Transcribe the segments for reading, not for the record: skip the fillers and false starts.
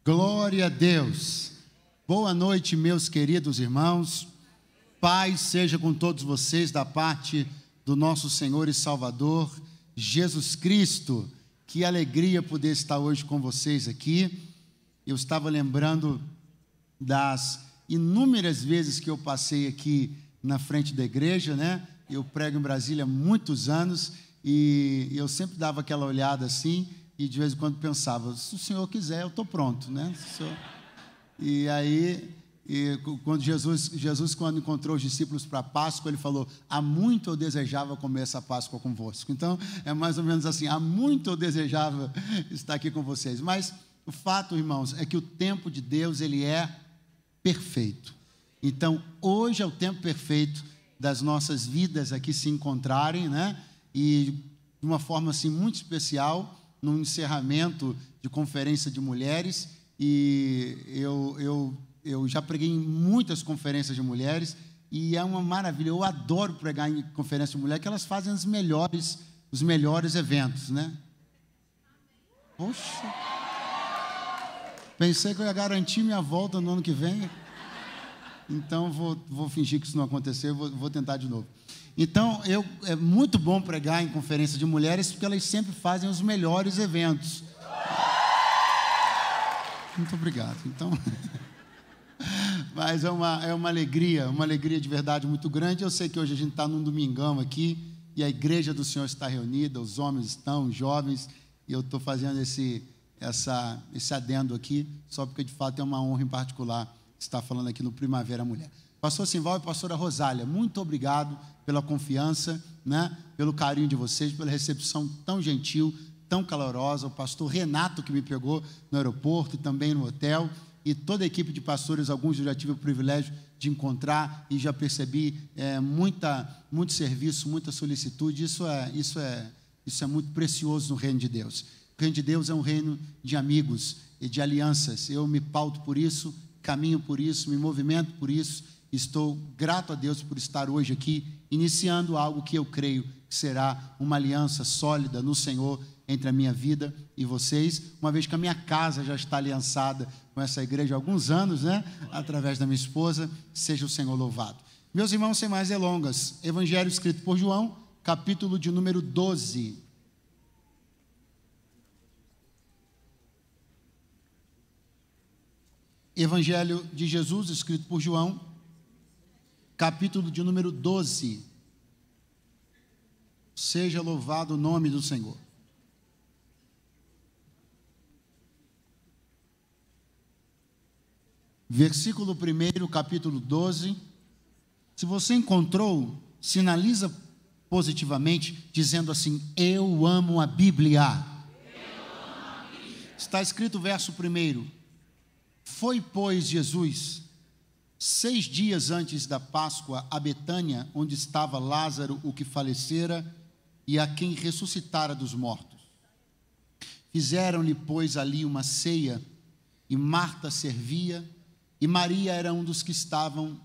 Glória a Deus. Boa noite, meus queridos irmãos. Paz seja com todos vocês da parte do nosso Senhor e Salvador, Jesus Cristo. Que alegria poder estar hoje com vocês aqui. Eu estava lembrando das inúmeras vezes que eu passei aqui na frente da igreja, né? Eu prego em Brasília há muitos anos e eu sempre dava aquela olhada assim e de vez em quando pensava, se o Senhor quiser, eu estou pronto, né? E aí, quando Jesus, quando encontrou os discípulos para a Páscoa, ele falou, há muito eu desejava comer essa Páscoa convosco. Então, é mais ou menos assim, há muito eu desejava estar aqui com vocês. Mas o fato, irmãos, é que o tempo de Deus, ele é perfeito. Então, hoje é o tempo perfeito das nossas vidas aqui se encontrarem, né? E de uma forma assim muito especial, num encerramento de conferência de mulheres, e eu já preguei em muitas conferências de mulheres, e é uma maravilha, eu adoro pregar em conferência de mulheres, que elas fazem os melhores eventos, né? Poxa, pensei que eu ia garantir minha volta no ano que vem, então vou fingir que isso não aconteceu, vou tentar de novo. Então, é muito bom pregar em conferência de mulheres, porque elas sempre fazem os melhores eventos. Muito obrigado. Então, mas é uma alegria de verdade muito grande. Eu sei que hoje a gente está num domingão aqui, e a igreja do Senhor está reunida, os homens estão, os jovens, e eu estou fazendo esse adendo aqui, só porque de fato é uma honra em particular estar falando aqui no Primavera Mulher. Pastor Simval e pastora Rosália, muito obrigado pela confiança, né? Pelo carinho de vocês, pela recepção tão gentil, tão calorosa. O pastor Renato, que me pegou no aeroporto e também no hotel, e toda a equipe de pastores, alguns eu já tive o privilégio de encontrar e já percebi muito serviço, muita solicitude. Isso é muito precioso no reino de Deus. O reino de Deus é um reino de amigos e de alianças. Eu me pauto por isso, caminho por isso, me movimento por isso. Estou grato a Deus por estar hoje aqui, iniciando algo que eu creio que será uma aliança sólida no Senhor entre a minha vida e vocês, uma vez que a minha casa já está aliançada com essa igreja há alguns anos, né? Através da minha esposa, seja o Senhor louvado. Meus irmãos, sem mais delongas, Evangelho escrito por João, capítulo de número 12. Evangelho de Jesus, escrito por João, capítulo de número 12. Seja louvado o nome do Senhor. Versículo 1, capítulo 12. Se você encontrou, sinaliza positivamente, dizendo assim, eu amo a Bíblia. Está escrito o verso 1. Foi, pois, Jesus 6 dias antes da Páscoa a Betânia, onde estava Lázaro, o que falecera, e a quem ressuscitara dos mortos. Fizeram-lhe, pois, ali uma ceia, e Marta servia, e Maria era um dos que estavam,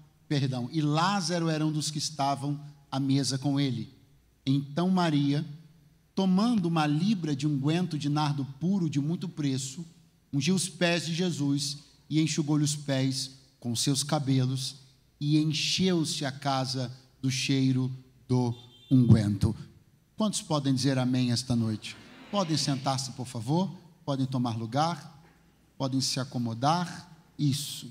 e Lázaro era um dos que estavam à mesa com ele. Então Maria, tomando uma libra de unguento de nardo puro de muito preço, ungiu os pés de Jesus e enxugou-lhe os pés com seus cabelos, e encheu-se a casa do cheiro do unguento. Quantos podem dizer amém esta noite? Podem sentar-se, por favor, podem tomar lugar, podem se acomodar. Isso.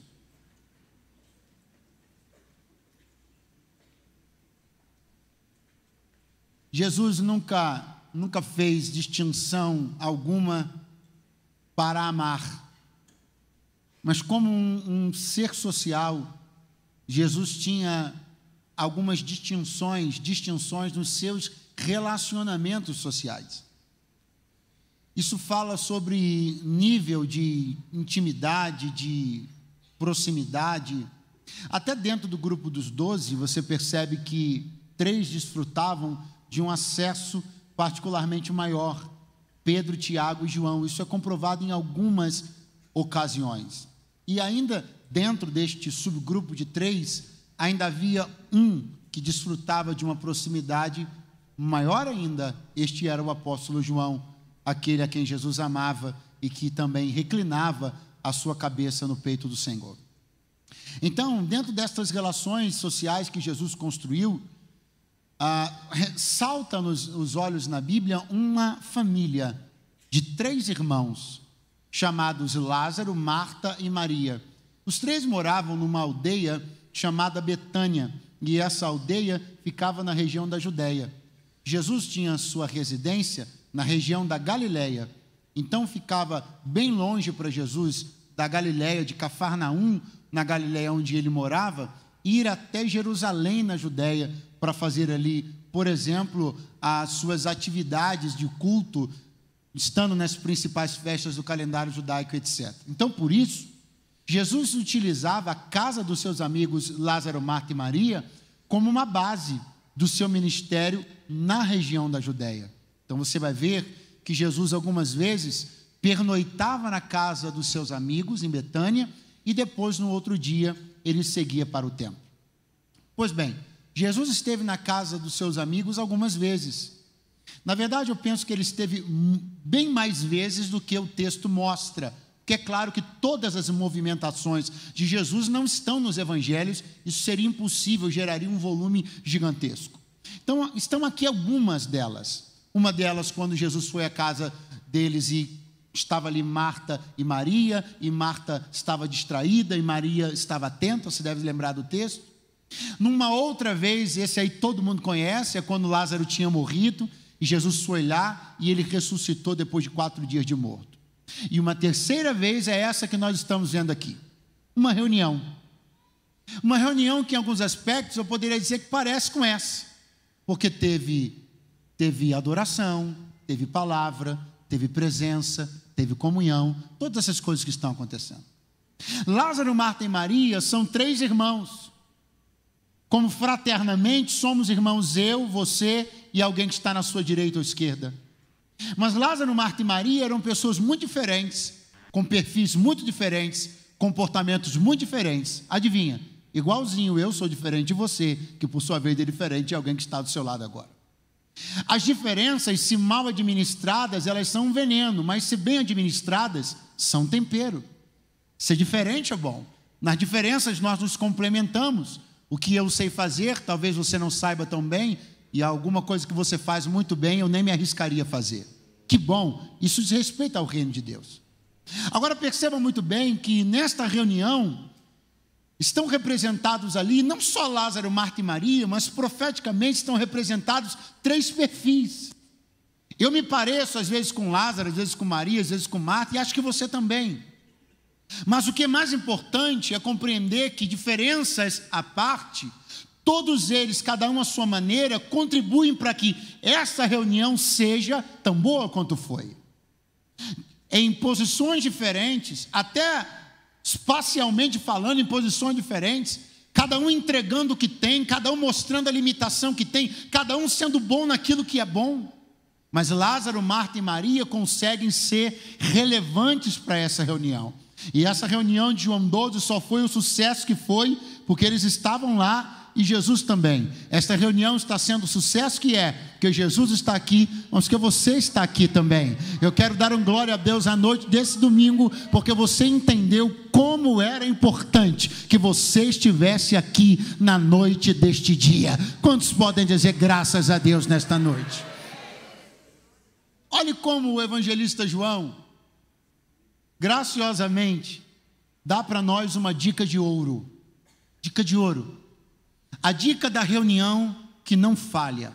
Jesus nunca fez distinção alguma para amar. Mas como um ser social, Jesus tinha algumas distinções nos seus relacionamentos sociais. Isso fala sobre nível de intimidade, de proximidade. Até dentro do grupo dos 12, você percebe que 3 desfrutavam de um acesso particularmente maior. Pedro, Tiago e João. Isso é comprovado em algumas ocasiões. E ainda dentro deste subgrupo de 3, ainda havia um que desfrutava de uma proximidade maior ainda. Este era o apóstolo João, aquele a quem Jesus amava e que também reclinava a sua cabeça no peito do Senhor. Então, dentro destas relações sociais que Jesus construiu, salta nos olhos na Bíblia uma família de 3 irmãos, chamados Lázaro, Marta e Maria. Os 3 moravam numa aldeia chamada Betânia, e essa aldeia ficava na região da Judéia. Jesus tinha sua residência na região da Galileia, então ficava bem longe para Jesus da Galileia, de Cafarnaum, na Galileia onde ele morava, ir até Jerusalém, na Judéia, para fazer ali, por exemplo, as suas atividades de culto, estando nas principais festas do calendário judaico, etc. Então, por isso, Jesus utilizava a casa dos seus amigos Lázaro, Marta e Maria como uma base do seu ministério na região da Judéia. Então, você vai ver que Jesus, algumas vezes, pernoitava na casa dos seus amigos, em Betânia, e depois, no outro dia, ele seguia para o templo. Pois bem, Jesus esteve na casa dos seus amigos algumas vezes. Na verdade, eu penso que ele esteve bem mais vezes do que o texto mostra, porque é claro que todas as movimentações de Jesus não estão nos evangelhos, isso seria impossível, geraria um volume gigantesco. Então, estão aqui algumas delas. Uma delas, quando Jesus foi à casa deles e estava ali Marta e Marta estava distraída e Maria estava atenta, você deve lembrar do texto. Numa outra vez, esse aí todo mundo conhece, é quando Lázaro tinha morrido, e Jesus foi lá e ele ressuscitou depois de 4 dias de morto. E uma terceira vez é essa que nós estamos vendo aqui, uma reunião que em alguns aspectos eu poderia dizer que parece com essa, porque teve adoração, teve palavra, teve presença, teve comunhão, todas essas coisas que estão acontecendo. Lázaro, Marta e Maria são 3 irmãos, como fraternamente somos irmãos eu, você e alguém que está na sua direita ou esquerda. Mas Lázaro, Marta e Maria eram pessoas muito diferentes, com perfis muito diferentes, comportamentos muito diferentes. Adivinha? Igualzinho eu sou diferente de você, que por sua vez é diferente de alguém que está do seu lado agora. As diferenças, se mal administradas, elas são um veneno, mas se bem administradas, são tempero. Ser diferente é bom. Nas diferenças nós nos complementamos. O que eu sei fazer, talvez você não saiba tão bem, e alguma coisa que você faz muito bem, eu nem me arriscaria a fazer. Que bom, isso diz respeito ao reino de Deus. Agora perceba muito bem que nesta reunião estão representados ali, não só Lázaro, Marta e Maria, mas profeticamente estão representados 3 perfis. Eu me pareço às vezes com Lázaro, às vezes com Maria, às vezes com Marta, e acho que você também. Mas o que é mais importante é compreender que, diferenças à parte, todos eles, cada um à sua maneira, contribuem para que essa reunião seja tão boa quanto foi. Em posições diferentes, até espacialmente falando, em posições diferentes, cada um entregando o que tem, cada um mostrando a limitação que tem, cada um sendo bom naquilo que é bom. Mas Lázaro, Marta e Maria conseguem ser relevantes para essa reunião. E essa reunião de João 12 só foi o sucesso que foi, porque eles estavam lá e Jesus também. Esta reunião está sendo o sucesso que é, porque Jesus está aqui, mas que você está aqui também. Eu quero dar glória a Deus à noite desse domingo, porque você entendeu como era importante que você estivesse aqui na noite deste dia. Quantos podem dizer graças a Deus nesta noite? Olhe como o evangelista João, graciosamente, dá para nós uma dica de ouro. Dica de ouro. A dica da reunião que não falha.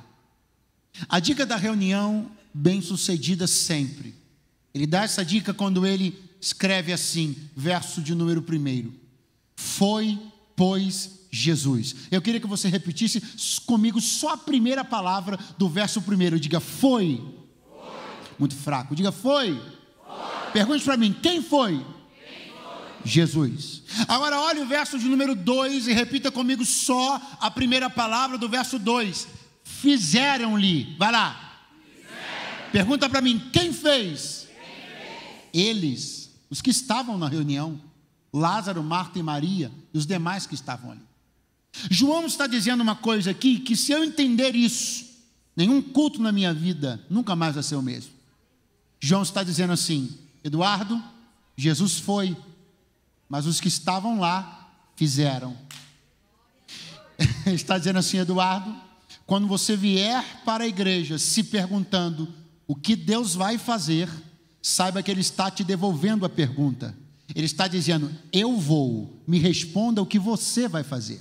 A dica da reunião bem-sucedida sempre. Ele dá essa dica quando ele escreve assim, verso de número 1. Foi, pois, Jesus. Eu queria que você repetisse comigo só a primeira palavra do verso 1. Diga, foi. Muito fraco. Diga, foi. Pergunte para mim, quem foi? Jesus. Agora olhe o verso de número 2 e repita comigo só a primeira palavra do verso 2. Fizeram-lhe. Vai lá. Pergunta para mim, quem fez? Eles, os que estavam na reunião, Lázaro, Marta e Maria e os demais que estavam ali. João está dizendo uma coisa aqui, que se eu entender isso, nenhum culto na minha vida nunca mais vai ser o mesmo. João está dizendo assim, Eduardo, Jesus foi, mas os que estavam lá fizeram. Está dizendo assim, Eduardo, quando você vier para a igreja se perguntando o que Deus vai fazer, saiba que Ele está te devolvendo a pergunta. Ele está dizendo, eu vou, me responda o que você vai fazer.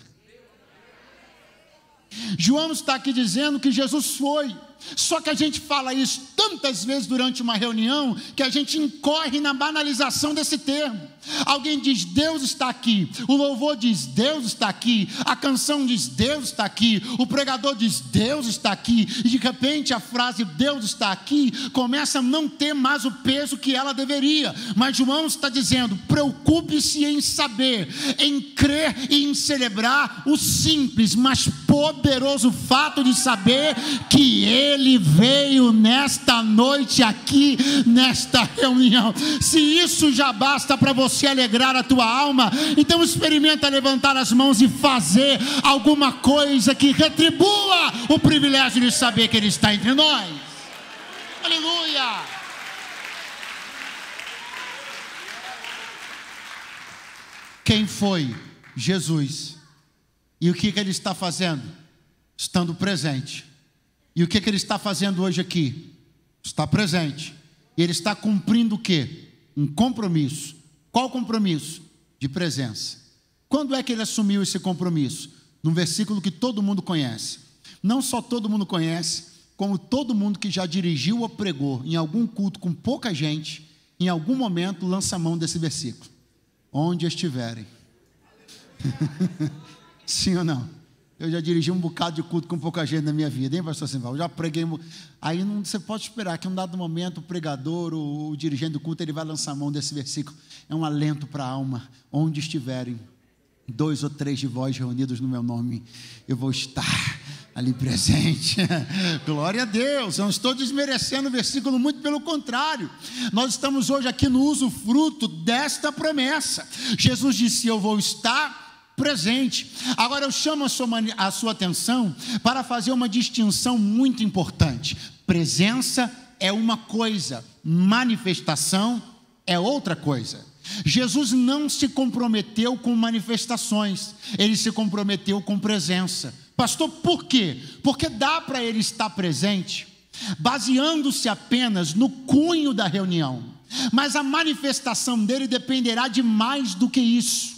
João está aqui dizendo que Jesus foi, só que a gente fala isso tantas vezes durante uma reunião, que a gente incorre na banalização desse termo. Alguém diz, Deus está aqui, o louvor diz, Deus está aqui, a canção diz, Deus está aqui, o pregador diz, Deus está aqui, e de repente a frase Deus está aqui começa a não ter mais o peso que ela deveria. Mas João está dizendo, preocupe-se em saber, em crer e em celebrar o simples, mas poderoso fato de saber que Ele veio nesta noite aqui, nesta reunião. Se isso já basta para você alegrar a tua alma, então experimenta levantar as mãos e fazer alguma coisa que retribua o privilégio de saber que Ele está entre nós. Aleluia! Quem foi? Jesus. E o que Ele está fazendo? Estando presente. E o que Ele está fazendo hoje aqui? Está presente. E Ele está cumprindo o quê? Um compromisso. Qual compromisso? De presença. Quando é que Ele assumiu esse compromisso? Num versículo que todo mundo conhece. Não só todo mundo conhece, como todo mundo que já dirigiu ou pregou em algum culto com pouca gente, em algum momento lança a mão desse versículo. Onde estiverem. Sim ou não? Eu já dirigi um bocado de culto com pouca gente na minha vida, hein, pastor Simval? Eu já preguei. Aí não, você pode esperar que em um dado momento o pregador, o dirigente do culto, ele vai lançar a mão desse versículo. É um alento para a alma. Onde estiverem 2 ou 3 de vós reunidos no meu nome, eu vou estar ali presente. Glória a Deus. Eu não estou desmerecendo o versículo, muito pelo contrário. Nós estamos hoje aqui no usufruto desta promessa. Jesus disse, eu vou estar presente. Agora eu chamo a sua atenção para fazer uma distinção muito importante. Presença é uma coisa, manifestação é outra coisa. Jesus não se comprometeu com manifestações, Ele se comprometeu com presença. Pastor, por quê? Porque dá para Ele estar presente, baseando-se apenas no cunho da reunião, mas a manifestação dEle dependerá de mais do que isso.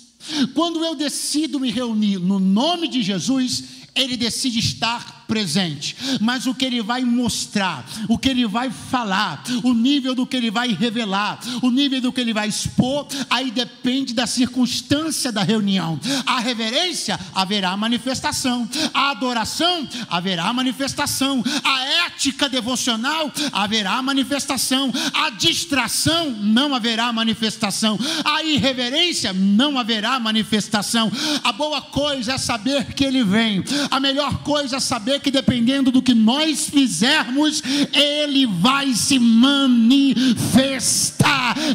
Quando eu decido me reunir no nome de Jesus, Ele decide estar presente, mas o que Ele vai mostrar, o que Ele vai falar, o nível do que Ele vai revelar, o nível do que Ele vai expor, aí depende da circunstância da reunião. A reverência, haverá manifestação. A adoração, haverá manifestação. A ética devocional, haverá manifestação. A distração, não haverá manifestação. A irreverência, não haverá manifestação. A boa coisa é saber que Ele vem. A melhor coisa é saber que dependendo do que nós fizermos, Ele vai se manifestar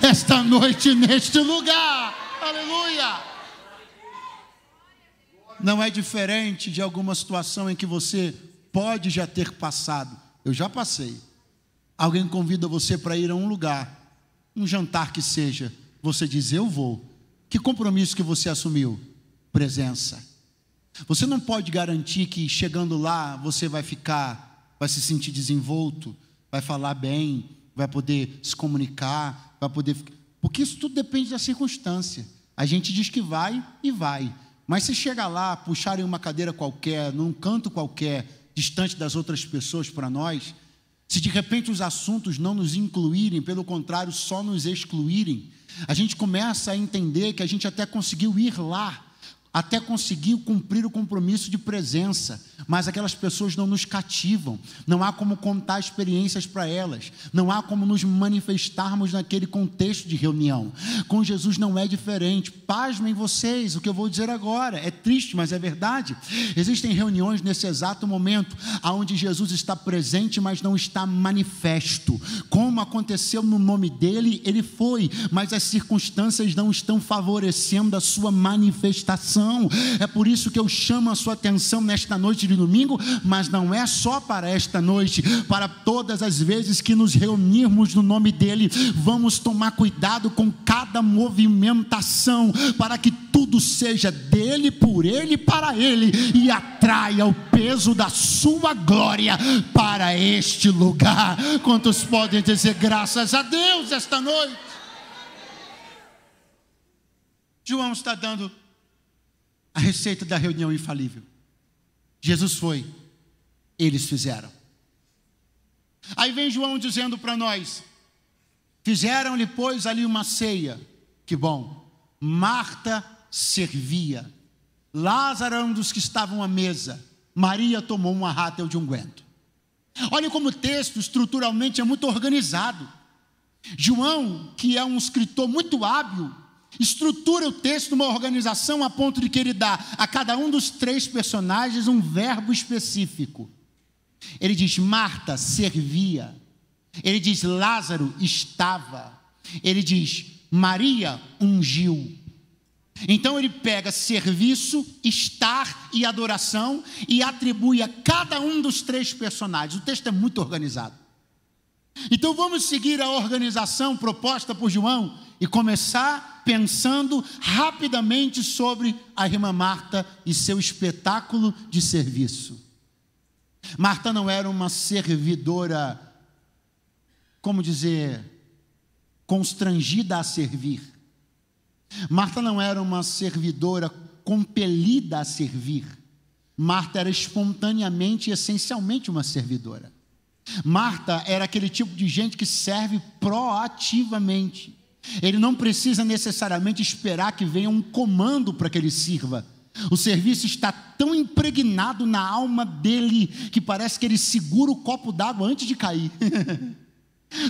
esta noite neste lugar. Aleluia! Não é diferente de alguma situação em que você pode já ter passado. Eu já passei. Alguém convida você para ir a um lugar, um jantar que seja, você diz, eu vou. Que compromisso que você assumiu? Presença. Você não pode garantir que chegando lá você vai se sentir desenvolto, vai falar bem, vai poder se comunicar, porque isso tudo depende da circunstância. A gente diz que vai e vai, mas se chegar lá, puxarem uma cadeira qualquer, num canto qualquer, distante das outras pessoas para nós, se de repente os assuntos não nos incluírem, pelo contrário, só nos excluírem, a gente começa a entender que a gente até conseguiu ir lá, até conseguiu cumprir o compromisso de presença, mas aquelas pessoas não nos cativam, não há como contar experiências para elas, não há como nos manifestarmos naquele contexto de reunião. Com Jesus não é diferente. Pasmem vocês, o que eu vou dizer agora, é triste, mas é verdade. Existem reuniões nesse exato momento, onde Jesus está presente, mas não está manifesto. Como como aconteceu no nome dele, ele foi, mas as circunstâncias não estão favorecendo a sua manifestação. É por isso que eu chamo a sua atenção nesta noite de domingo, mas não é só para esta noite, para todas as vezes que nos reunirmos no nome dele, vamos tomar cuidado com cada movimentação, para que tudo seja dele, por ele, para ele, e atraia o peso da sua glória para este lugar. Quantos podem dizer graças a Deus esta noite? João está dando a receita da reunião infalível. Jesus foi, eles fizeram. Aí vem João dizendo para nós: fizeram-lhe, pois, ali uma ceia. Que bom. Marta servia, Lázaro era um dos que estavam à mesa, Maria tomou uma rátel de unguento. Olha como o texto estruturalmente é muito organizado. João, que é um escritor muito hábil, estrutura o texto numa organização a ponto de que ele dá a cada um dos 3 personagens um verbo específico. Ele diz: Marta servia, ele diz: Lázaro estava, ele diz: Maria ungiu. Então ele pega serviço, estar e adoração e atribui a cada um dos 3 personagens. O texto é muito organizado. Então vamos seguir a organização proposta por João e começar pensando rapidamente sobre a irmã Marta e seu espetáculo de serviço. Marta não era uma servidora, como dizer, constrangida a servir. Marta não era uma servidora compelida a servir. Marta era espontaneamente e essencialmente uma servidora. Marta era aquele tipo de gente que serve proativamente. Ele não precisa necessariamente esperar que venha um comando para que ele sirva. O serviço está tão impregnado na alma dele que parece que ele segura o copo d'água antes de cair.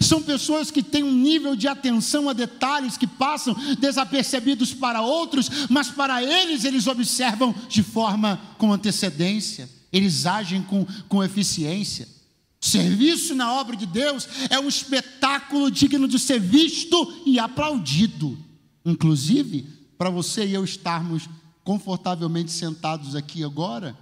São pessoas que têm um nível de atenção a detalhes que passam desapercebidos para outros, mas para eles observam de forma com antecedência, eles agem com eficiência. Serviço na obra de Deus é um espetáculo digno de ser visto e aplaudido. Inclusive, para você e eu estarmos confortavelmente sentados aqui agora,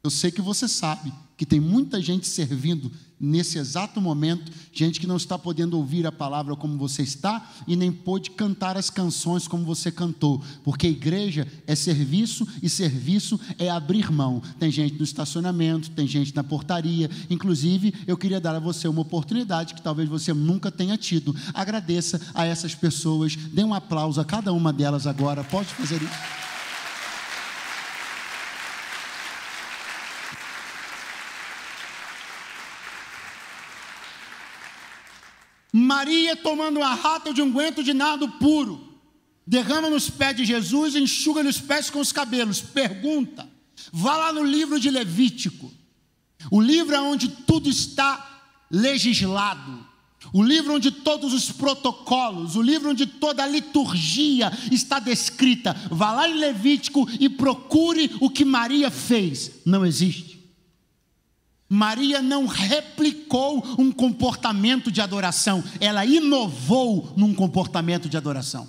eu sei que você sabe que tem muita gente servindo nesse exato momento, gente que não está podendo ouvir a palavra como você está e nem pôde cantar as canções como você cantou, porque igreja é serviço e serviço é abrir mão. Tem gente no estacionamento, tem gente na portaria. Inclusive, eu queria dar a você uma oportunidade que talvez você nunca tenha tido. Agradeça a essas pessoas, dê um aplauso a cada uma delas agora. Pode fazer isso? Maria, tomando uma rátel de unguento de nardo puro, derrama nos pés de Jesus e enxuga-lhe os pés com os cabelos. Pergunta, vá lá no livro de Levítico, o livro onde tudo está legislado, o livro onde todos os protocolos, o livro onde toda a liturgia está descrita. Vá lá em Levítico e procure o que Maria fez. Não existe. Maria não replicou um comportamento de adoração, ela inovou num comportamento de adoração.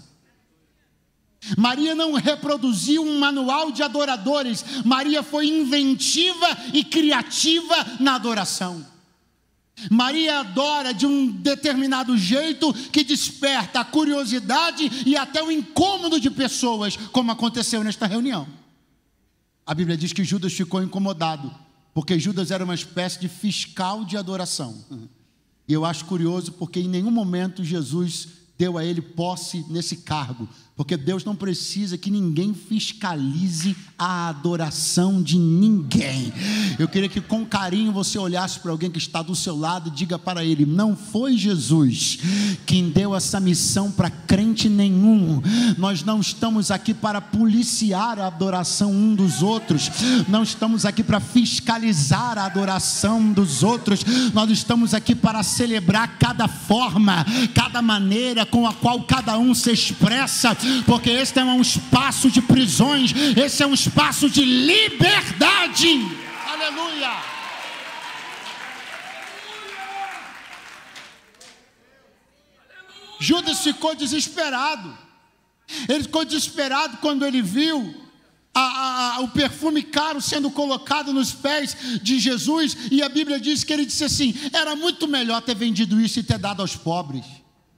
Maria não reproduziu um manual de adoradores, Maria foi inventiva e criativa na adoração. Maria adora de um determinado jeito que desperta a curiosidade e até o incômodo de pessoas, como aconteceu nesta reunião. A Bíblia diz que Judas ficou incomodado, porque Judas era uma espécie de fiscal de adoração. E eu acho curioso porque em nenhum momento Jesus deu a ele posse nesse cargo, porque Deus não precisa que ninguém fiscalize a adoração de ninguém. Eu queria que com carinho você olhasse para alguém que está do seu lado e diga para ele: não foi Jesus quem deu essa missão para crente nenhum. Nós não estamos aqui para policiar a adoração um dos outros, não estamos aqui para fiscalizar a adoração dos outros, nós estamos aqui para celebrar cada forma, cada maneira com a qual cada um se expressa, porque este é um espaço de prisões, esse é um espaço de liberdade. Aleluia! Judas ficou desesperado. Ele ficou desesperado quando ele viu o perfume caro sendo colocado nos pés de Jesus, e a Bíblia diz que ele disse assim: era muito melhor ter vendido isso e ter dado aos pobres.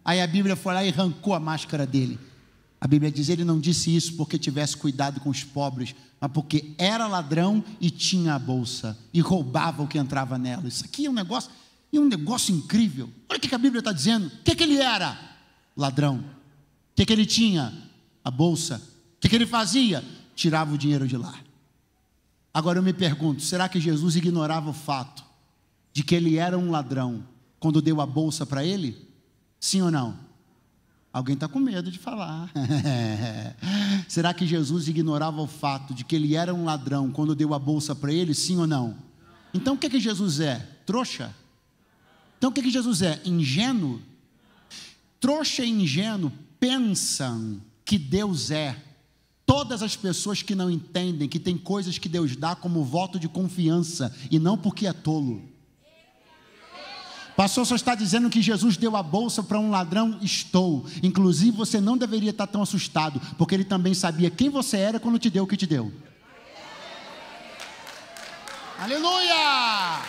Aí a Bíblia foi lá e arrancou a máscara dele. A Bíblia diz: ele não disse isso porque tivesse cuidado com os pobres, mas porque era ladrão e tinha a bolsa e roubava o que entrava nela. Isso aqui é um negócio incrível. Olha o que a Bíblia está dizendo. O que ele era? Ladrão. O que ele tinha? A bolsa. O que ele fazia? Tirava o dinheiro de lá. Agora eu me pergunto, será que Jesus ignorava o fato de que ele era um ladrão quando deu a bolsa para ele? Sim ou não? Alguém está com medo de falar. Será que Jesus ignorava o fato de que ele era um ladrão quando deu a bolsa para ele? Sim ou não? Então o que Jesus é? Trouxa? Então o que Jesus é? Ingênuo? Trouxa e ingênuo pensam que Deus é. Todas as pessoas que não entendem que tem coisas que Deus dá como voto de confiança e não porque é tolo. Pastor, só está dizendo que Jesus deu a bolsa para um ladrão? Estou. Inclusive você não deveria estar tão assustado, porque ele também sabia quem você era quando te deu o que te deu. Aleluia!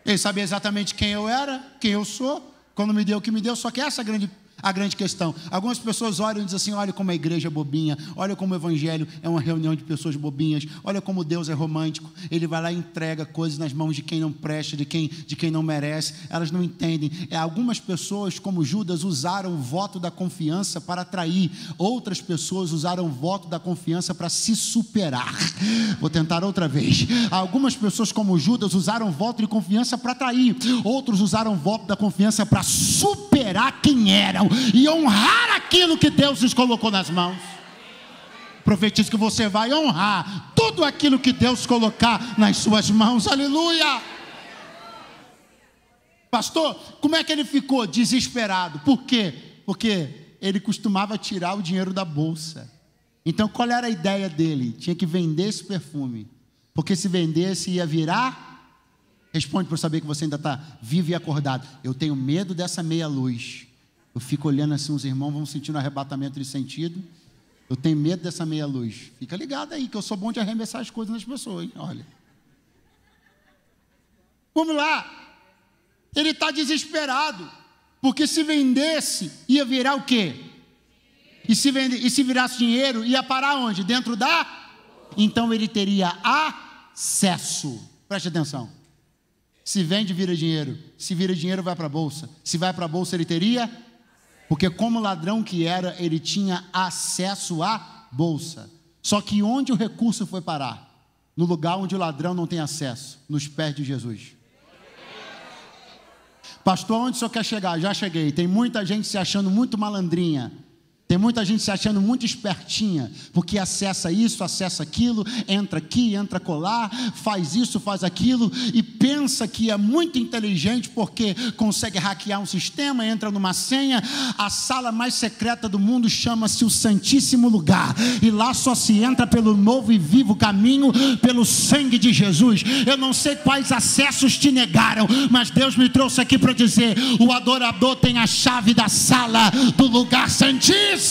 Ele sabia exatamente quem eu era, quem eu sou, quando me deu o que me deu. Só que essa é a grande questão. Algumas pessoas olham e dizem assim: olha como a igreja é bobinha, olha como o evangelho é uma reunião de pessoas bobinhas, olha como Deus é romântico, ele vai lá e entrega coisas nas mãos de quem não presta, de quem não merece. Elas não entendem. Algumas pessoas, como Judas, usaram o voto da confiança para atrair, outras pessoas usaram o voto da confiança para se superar. Vou tentar outra vez. Algumas pessoas, como Judas, usaram o voto de confiança para atrair, outros usaram o voto da confiança para superar quem eram e honrar aquilo que Deus lhes colocou nas mãos. Profetizo que você vai honrar tudo aquilo que Deus colocar nas suas mãos. Aleluia! Pastor, como é que ele ficou desesperado? Por quê? Porque ele costumava tirar o dinheiro da bolsa. Então qual era a ideia dele? Tinha que vender esse perfume, porque se vendesse ia virar. Responde para eu saber que você ainda está vivo e acordado. Eu tenho medo dessa meia luz. Eu fico olhando assim, os irmãos vão sentindo arrebatamento de sentido. Eu tenho medo dessa meia luz. Fica ligado aí, que eu sou bom de arremessar as coisas nas pessoas, hein? Olha. Vamos lá. Ele está desesperado, porque se vendesse, ia virar o quê? E se virasse dinheiro, ia parar onde? Dentro da? Então ele teria acesso. Preste atenção. Se vende, vira dinheiro. Se vira dinheiro, vai para a bolsa. Se vai para a bolsa, ele teria... Porque como ladrão que era, ele tinha acesso à bolsa. Só que onde o recurso foi parar? No lugar onde o ladrão não tem acesso, nos pés de Jesus. Pastor, onde o senhor quer chegar? Já cheguei. Tem muita gente se achando muito malandrinha. Tem muita gente se achando muito espertinha, porque acessa isso, acessa aquilo, entra aqui, entra colar, faz isso, faz aquilo, e pensa que é muito inteligente porque consegue hackear um sistema, entra numa senha. A sala mais secreta do mundo chama-se o Santíssimo Lugar, e lá só se entra pelo novo e vivo caminho, pelo sangue de Jesus. Eu não sei quais acessos te negaram, mas Deus me trouxe aqui para dizer: o adorador tem a chave da sala do lugar santíssimo.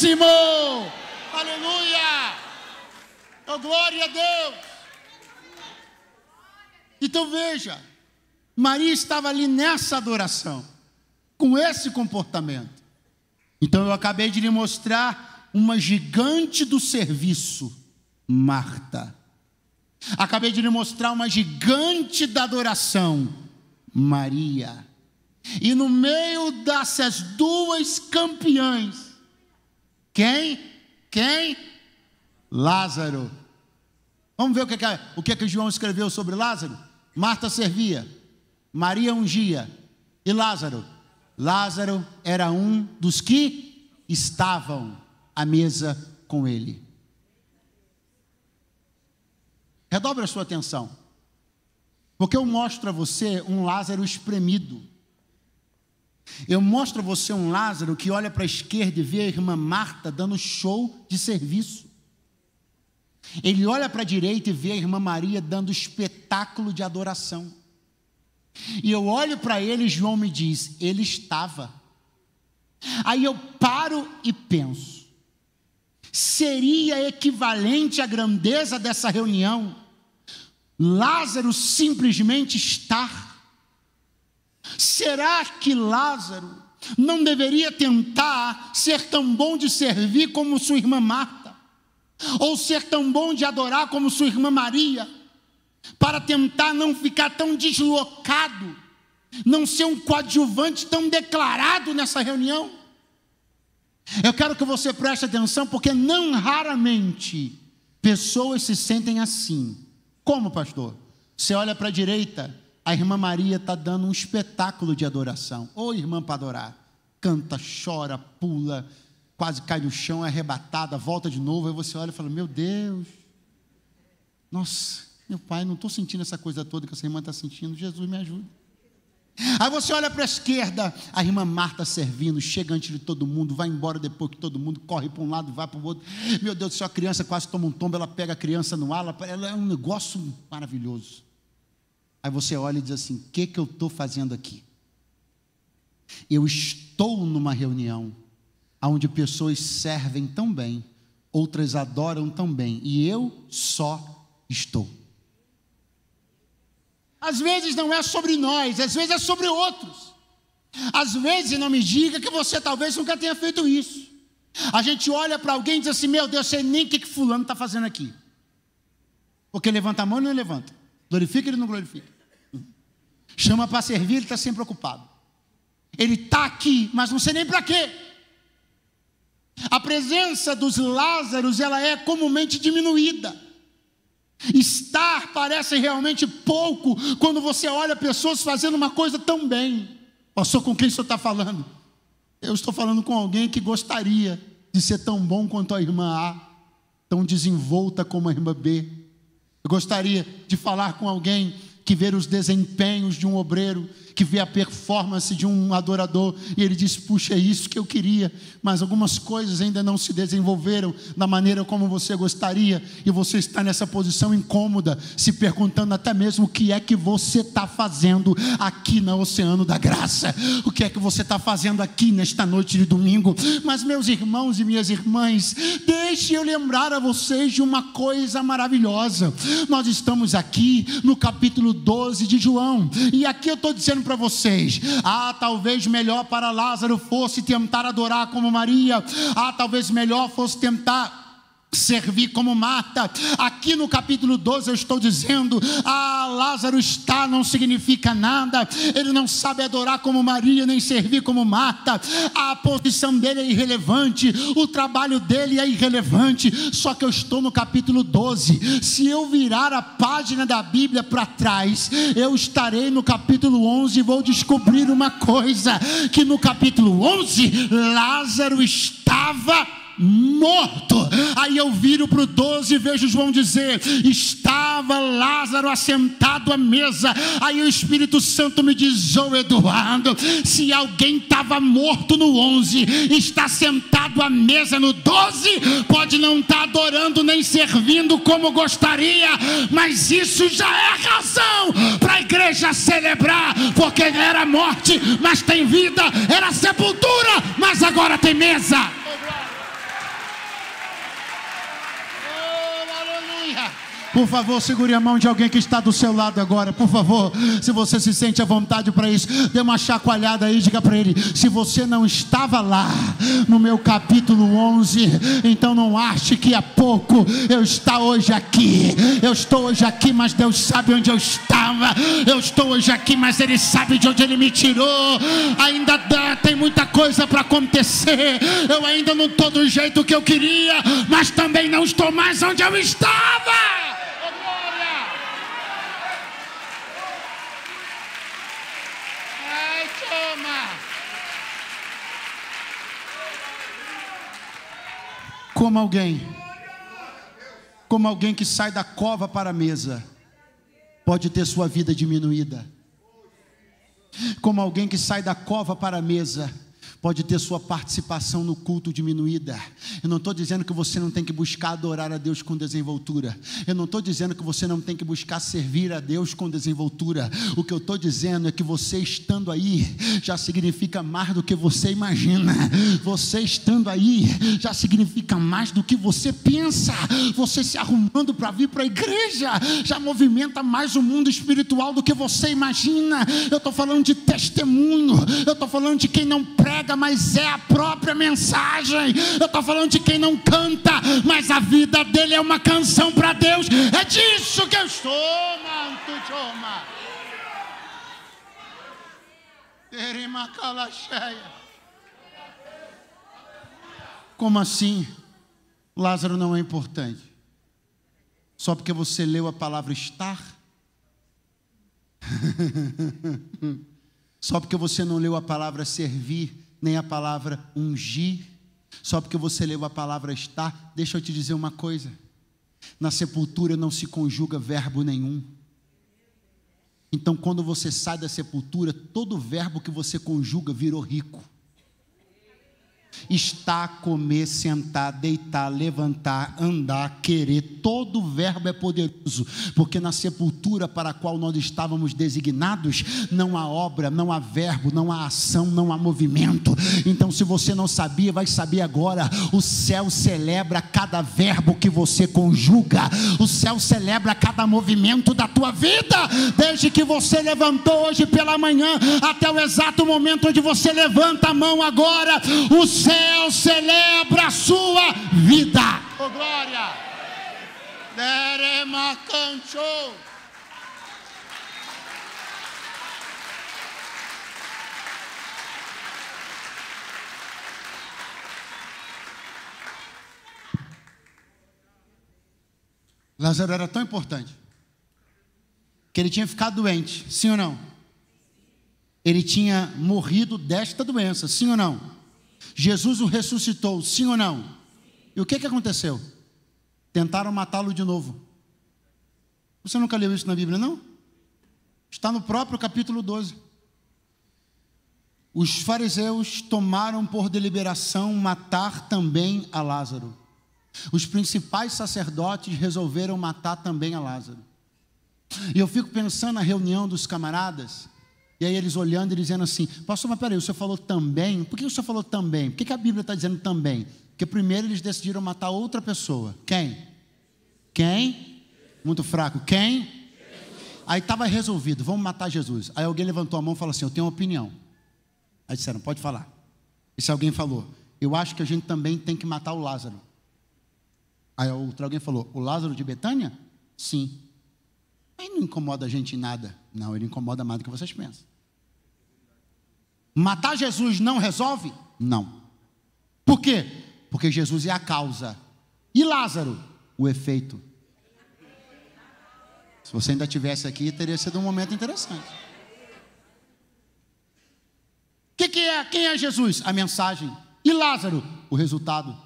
Aleluia! Oh, glória a Deus! Então veja, Maria estava ali nessa adoração, com esse comportamento. Então eu acabei de lhe mostrar uma gigante do serviço, Marta. Acabei de lhe mostrar uma gigante da adoração, Maria. E no meio dessas duas campeãs, quem? Lázaro. Vamos ver o que João escreveu sobre Lázaro. Marta servia, Maria ungia. E Lázaro? Lázaro era um dos que estavam à mesa com ele. Redobre a sua atenção, porque eu mostro a você um Lázaro espremido. Eu mostro a você um Lázaro que olha para a esquerda e vê a irmã Marta dando show de serviço. Ele olha para a direita e vê a irmã Maria dando espetáculo de adoração. E eu olho para ele e João me diz, ele estava. Aí eu paro e penso, seria equivalente à grandeza dessa reunião Lázaro simplesmente estar? Será que Lázaro não deveria tentar ser tão bom de servir como sua irmã Marta? Ou ser tão bom de adorar como sua irmã Maria? Para tentar não ficar tão deslocado, não ser um coadjuvante tão declarado nessa reunião? Eu quero que você preste atenção, porque não raramente pessoas se sentem assim. Como, pastor? Você olha para a direita, a irmã Maria está dando um espetáculo de adoração. Ô irmã para adorar, canta, chora, pula, quase cai no chão, é arrebatada, volta de novo. Aí você olha e fala, meu Deus, nossa, meu pai, não estou sentindo essa coisa toda que essa irmã está sentindo, Jesus me ajuda. Aí você olha para a esquerda, a irmã Marta servindo, chega antes de todo mundo, vai embora depois que todo mundo, corre para um lado, vai para o outro. Meu Deus do céu, a criança quase toma um tombo, ela pega a criança no ar, ela é um negócio maravilhoso. Aí você olha e diz assim, o que eu estou fazendo aqui? Eu estou numa reunião, onde pessoas servem tão bem, outras adoram tão bem, e eu só estou. Às vezes não é sobre nós, às vezes é sobre outros. Às vezes não me diga que você talvez nunca tenha feito isso. A gente olha para alguém e diz assim, meu Deus, sei nem o que fulano está fazendo aqui. Porque levanta a mão e não levanta. Glorifica, ele não glorifica. Chama para servir, ele está sempre ocupado. Ele está aqui, mas não sei nem para quê. A presença dos Lázaros, ela é comumente diminuída. Estar parece realmente pouco quando você olha pessoas fazendo uma coisa tão bem. Pastor, com quem o senhor está falando? Eu estou falando com alguém que gostaria de ser tão bom quanto a irmã A, tão desenvolta como a irmã B. Eu gostaria de falar com alguém que vê os desempenhos de um obreiro, que vê a performance de um adorador, e ele diz, puxa, é isso que eu queria, mas algumas coisas ainda não se desenvolveram da maneira como você gostaria, e você está nessa posição incômoda, se perguntando até mesmo o que é que você está fazendo aqui no Oceano da Graça, o que é que você está fazendo aqui nesta noite de domingo. Mas meus irmãos e minhas irmãs, deixe eu lembrar a vocês de uma coisa maravilhosa. Nós estamos aqui no capítulo 12 de João, e aqui eu estou dizendo para vocês, talvez melhor para Lázaro fosse tentar adorar como Maria, talvez melhor fosse tentar servir como Marta. Aqui no capítulo 12 eu estou dizendo, Lázaro está, não significa nada, ele não sabe adorar como Maria, nem servir como Marta, a posição dele é irrelevante, o trabalho dele é irrelevante. Só que eu estou no capítulo 12, se eu virar a página da Bíblia para trás, eu estarei no capítulo 11 e vou descobrir uma coisa, que no capítulo 11, Lázaro estava morto. Aí eu viro para o 12 e vejo João dizer, estava Lázaro assentado à mesa. Aí o Espírito Santo me diz, Eduardo, se alguém estava morto no 11, está sentado à mesa no 12, pode não estar adorando nem servindo como gostaria, mas isso já é razão para a igreja celebrar, porque era morte, mas tem vida, era sepultura, mas agora tem mesa. Por favor, segure a mão de alguém que está do seu lado agora, por favor. Se você se sente à vontade para isso, dê uma chacoalhada aí, diga para ele, se você não estava lá no meu capítulo 11, então não ache que é pouco. Eu estou hoje aqui, mas Deus sabe onde eu estava. Eu estou hoje aqui, mas Ele sabe de onde Ele me tirou. Ainda tem muita coisa para acontecer. Eu ainda não estou do jeito que eu queria, mas também não estou mais onde eu estava. Como alguém que sai da cova para a mesa, pode ter sua vida diminuída. Como alguém que sai da cova para a mesa, pode ter sua participação no culto diminuída. Eu não estou dizendo que você não tem que buscar adorar a Deus com desenvoltura. Eu não estou dizendo que você não tem que buscar servir a Deus com desenvoltura. O que eu estou dizendo é que você estando aí já significa mais do que você imagina. Você estando aí já significa mais do que você pensa. Você se arrumando para vir para a igreja já movimenta mais o mundo espiritual do que você imagina. Eu estou falando de testemunho. Eu estou falando de quem não prega, mas é a própria mensagem. Eu estou falando de quem não canta, mas a vida dele é uma canção para Deus. É disso que eu estou, manto choma. Como assim? Lázaro não é importante só porque você leu a palavra estar? Só porque você não leu a palavra servir, nem a palavra ungir, só porque você leu a palavra estar? Deixa eu te dizer uma coisa: na sepultura não se conjuga verbo nenhum. Então quando você sai da sepultura, todo verbo que você conjuga virou rico. Estar, comer, sentar, deitar, levantar, andar, querer, todo verbo é poderoso, porque na sepultura para a qual nós estávamos designados, não há obra, não há verbo, não há ação, não há movimento. Então se você não sabia, vai saber agora. O céu celebra cada verbo que você conjuga. O céu celebra cada movimento da tua vida, desde que você levantou hoje pela manhã, até o exato momento onde você levanta a mão agora. O céu celebra a sua vida. Oh, glória! Lázaro era tão importante que ele tinha ficado doente, sim ou não? Ele tinha morrido desta doença, sim ou não? Jesus o ressuscitou, sim ou não? E o que aconteceu? Tentaram matá-lo de novo. Você nunca leu isso na Bíblia, não? Está no próprio capítulo 12. Os fariseus tomaram por deliberação matar também a Lázaro. Os principais sacerdotes resolveram matar também a Lázaro. E eu fico pensando na reunião dos camaradas, e aí eles olhando e dizendo assim: pastor, mas peraí, o senhor falou também? Por que o senhor falou também? Por que a Bíblia está dizendo também? Porque primeiro eles decidiram matar outra pessoa. Quem? Quem? Muito fraco. Quem? Aí estava resolvido, vamos matar Jesus. Aí alguém levantou a mão e falou assim: eu tenho uma opinião. Aí disseram: pode falar. E se alguém falou: eu acho que a gente também tem que matar o Lázaro. Aí alguém falou: o Lázaro de Betânia? Sim. Aí não incomoda a gente em nada. Não, ele incomoda mais do que vocês pensam. Matar Jesus não resolve? Não. Por quê? Porque Jesus é a causa. E Lázaro? O efeito. Se você ainda estivesse aqui, teria sido um momento interessante. Quem é Jesus? A mensagem. E Lázaro? O resultado.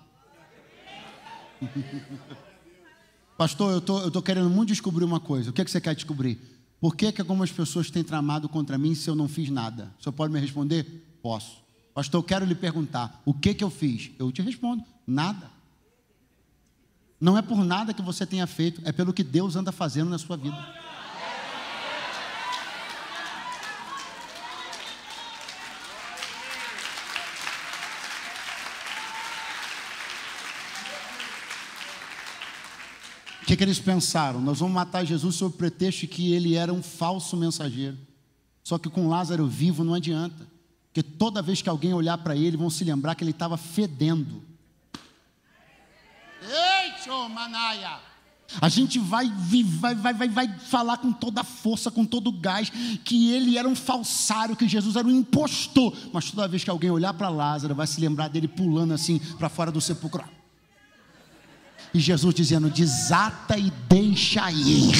Pastor, eu estou querendo muito descobrir uma coisa. O que você quer descobrir? Por que algumas pessoas têm tramado contra mim se eu não fiz nada? O senhor pode me responder? Posso. Pastor, eu quero lhe perguntar: o que eu fiz? Eu te respondo: nada. Não é por nada que você tenha feito, é pelo que Deus anda fazendo na sua vida. O que eles pensaram? Nós vamos matar Jesus sob o pretexto que ele era um falso mensageiro. Só que com Lázaro vivo não adianta, porque toda vez que alguém olhar para ele, vão se lembrar que ele estava fedendo. Ei, Manaia! A gente vai falar com toda a força, com todo o gás, que ele era um falsário, que Jesus era um impostor. Mas toda vez que alguém olhar para Lázaro, vai se lembrar dele pulando assim para fora do sepulcro. E Jesus dizendo: desata e deixa ir.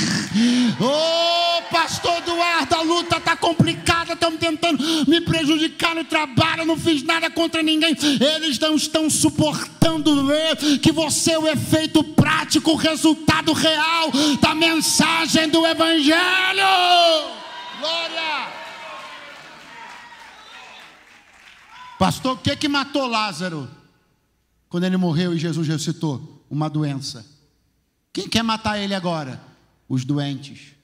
Ô, pastor Eduardo, a luta está complicada, estão tentando me prejudicar no trabalho, eu não fiz nada contra ninguém. Eles não estão suportando ver que você é o efeito prático, o resultado real da mensagem do Evangelho. Glória! Pastor, o que matou Lázaro quando ele morreu e Jesus ressuscitou? Uma doença. Quem quer matar ele agora? Os doentes.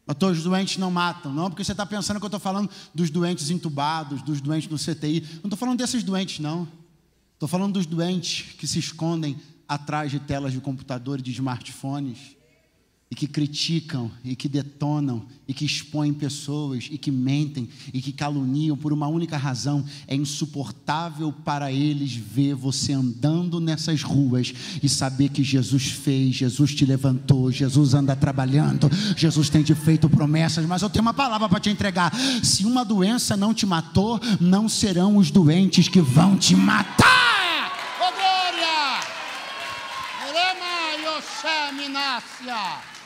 Pastor, os doentes não matam. Não, porque você está pensando que eu estou falando dos doentes entubados, dos doentes do CTI. Não estou falando desses doentes, não. Estou falando dos doentes que se escondem atrás de telas de computador e de smartphones, e que criticam, e que detonam, e que expõem pessoas, e que mentem, e que caluniam por uma única razão. É insuportável para eles ver você andando nessas ruas e saber que Jesus fez, Jesus te levantou, Jesus anda trabalhando, Jesus tem te feito promessas. Mas eu tenho uma palavra para te entregar: se uma doença não te matou, não serão os doentes que vão te matar. Ô glória! Rema Yosheminácia.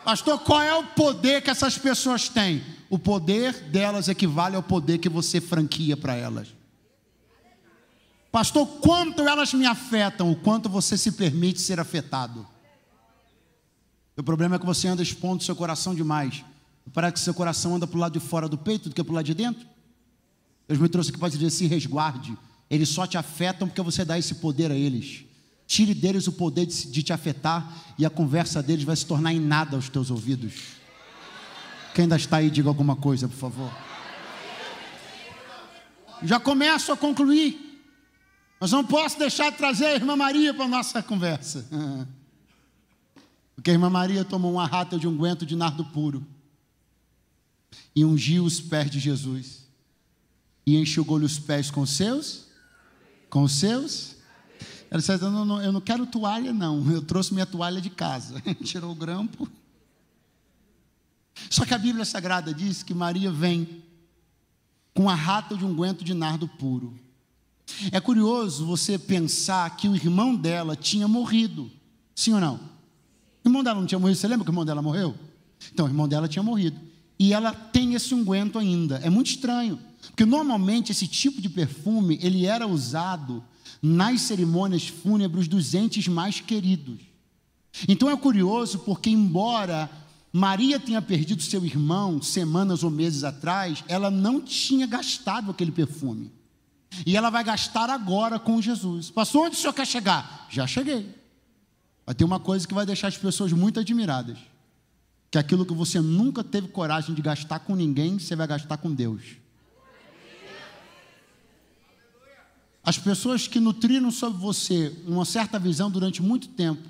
Pastor, qual é o poder que essas pessoas têm? O poder delas equivale ao poder que você franquia para elas. Pastor, quanto elas me afetam, o quanto você se permite ser afetado. O problema é que você anda expondo seu coração demais. Parece que seu coração anda para o lado de fora do peito do que para o lado de dentro. Deus me trouxe aqui para dizer: se resguarde. Eles só te afetam porque você dá esse poder a eles. Tire deles o poder de te afetar, e a conversa deles vai se tornar em nada aos teus ouvidos. Quem ainda está aí, diga alguma coisa, por favor. Já começo a concluir, mas não posso deixar de trazer a irmã Maria para a nossa conversa. Porque a irmã Maria tomou uma rata de unguento de nardo puro e ungiu os pés de Jesus, e enxugou-lhe os pés com os seus. Ela disse: eu não quero toalha não, eu trouxe minha toalha de casa. Tirou o grampo. Só que a Bíblia Sagrada diz que Maria vem com a rata de unguento de nardo puro. É curioso você pensar que o irmão dela tinha morrido. Sim ou não? O irmão dela não tinha morrido. Você lembra que o irmão dela morreu? Então, o irmão dela tinha morrido. E ela tem esse unguento ainda. É muito estranho, porque normalmente esse tipo de perfume, ele era usado nas cerimônias fúnebres dos entes mais queridos. Então é curioso, porque embora Maria tenha perdido seu irmão semanas ou meses atrás, ela não tinha gastado aquele perfume. E ela vai gastar agora com Jesus. Pastor, onde o senhor quer chegar? Já cheguei. Vai ter uma coisa que vai deixar as pessoas muito admiradas: que aquilo que você nunca teve coragem de gastar com ninguém, você vai gastar com Deus. As pessoas que nutriram sobre você uma certa visão durante muito tempo,